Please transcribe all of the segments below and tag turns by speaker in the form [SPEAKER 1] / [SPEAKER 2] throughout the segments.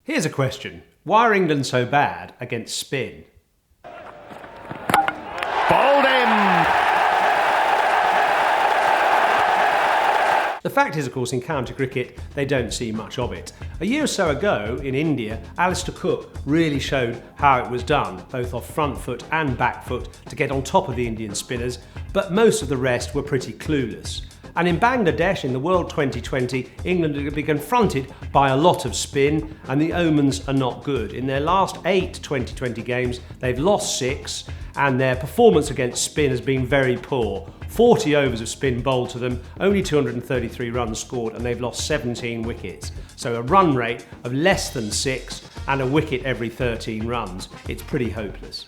[SPEAKER 1] Here's a question. Why are England so bad against spin?
[SPEAKER 2] Bowled in!
[SPEAKER 1] The fact is, of course, in county cricket, they don't see much of it. A year or so ago in India, Alistair Cook really showed how it was done, both off front foot and back foot, to get on top of the Indian spinners, but most of the rest were pretty clueless. And in Bangladesh, in the World 2020, England are going to be confronted by a lot of spin, and the omens are not good. In their last 8 2020 games, they've lost 6, and their performance against spin has been very poor. 40 overs of spin bowled to them, only 233 runs scored, and they've lost 17 wickets. So a run rate of less than 6 and a wicket every 13 runs. It's pretty hopeless.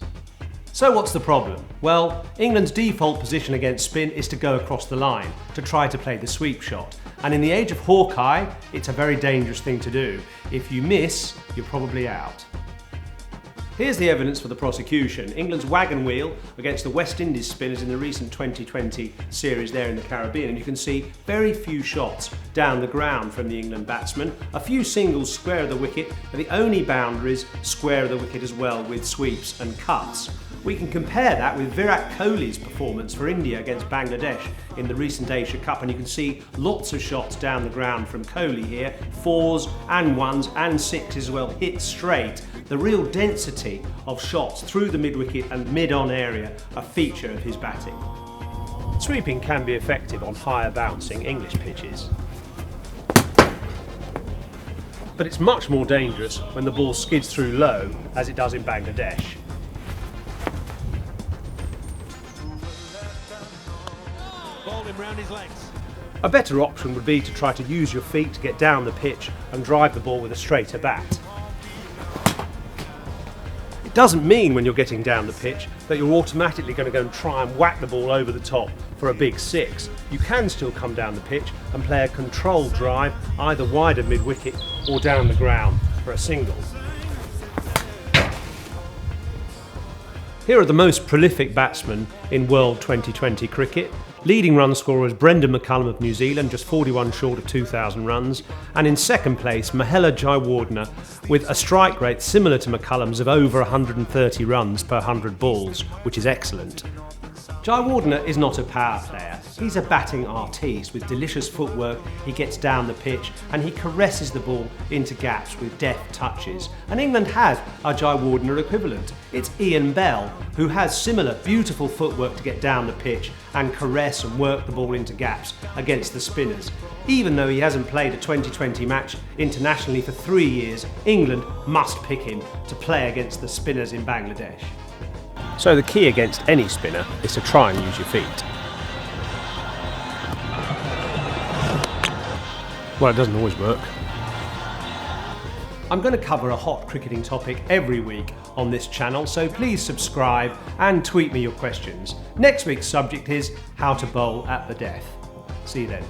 [SPEAKER 1] So what's the problem? Well, England's default position against spin is to go across the line, to try to play the sweep shot. And in the age of Hawkeye, it's a very dangerous thing to do. If you miss, you're probably out. Here's the evidence for the prosecution. England's wagon wheel against the West Indies spinners in the recent 2020 series there in the Caribbean. And you can see very few shots down the ground from the England batsmen. A few singles square of the wicket, and the only boundaries square of the wicket as well, with sweeps and cuts. We can compare that with Virat Kohli's performance for India against Bangladesh in the recent Asia Cup, and you can see lots of shots down the ground from Kohli here, 4s and 1s and 6s as well, hit straight. The real density of shots through the mid-wicket and mid-on area, a feature of his batting. Sweeping can be effective on higher bouncing English pitches, but it's much more dangerous when the ball skids through low, as it does in Bangladesh.
[SPEAKER 2] Round his legs.
[SPEAKER 1] A better option would be to try to use your feet to get down the pitch and drive the ball with a straighter bat. It doesn't mean when you're getting down the pitch that you're automatically going to go and try and whack the ball over the top for a big 6. You can still come down the pitch and play a controlled drive, either wide of mid-wicket or down the ground for a single. Here are the most prolific batsmen in World 2020 cricket. Leading run scorer is Brendon Mccullum of New Zealand, just 41 short of 2,000 runs. And in second place, Mahela Jayawardene, with a strike rate similar to McCullum's of over 130 runs per 100 balls, which is excellent. Jayawardene is not a power player. He's a batting artiste with delicious footwork. He gets down the pitch and he caresses the ball into gaps with deft touches. And England has a Jayawardene equivalent. It's Ian Bell, who has similar beautiful footwork to get down the pitch and caress and work the ball into gaps against the spinners. Even though he hasn't played a 2020 match internationally for 3 years, England must pick him to play against the spinners in Bangladesh. So the key against any spinner is to try and use your feet. Well, it doesn't always work. I'm going to cover a hot cricketing topic every week on this channel, so please subscribe and tweet me your questions. Next week's subject is how to bowl at the death. See you then.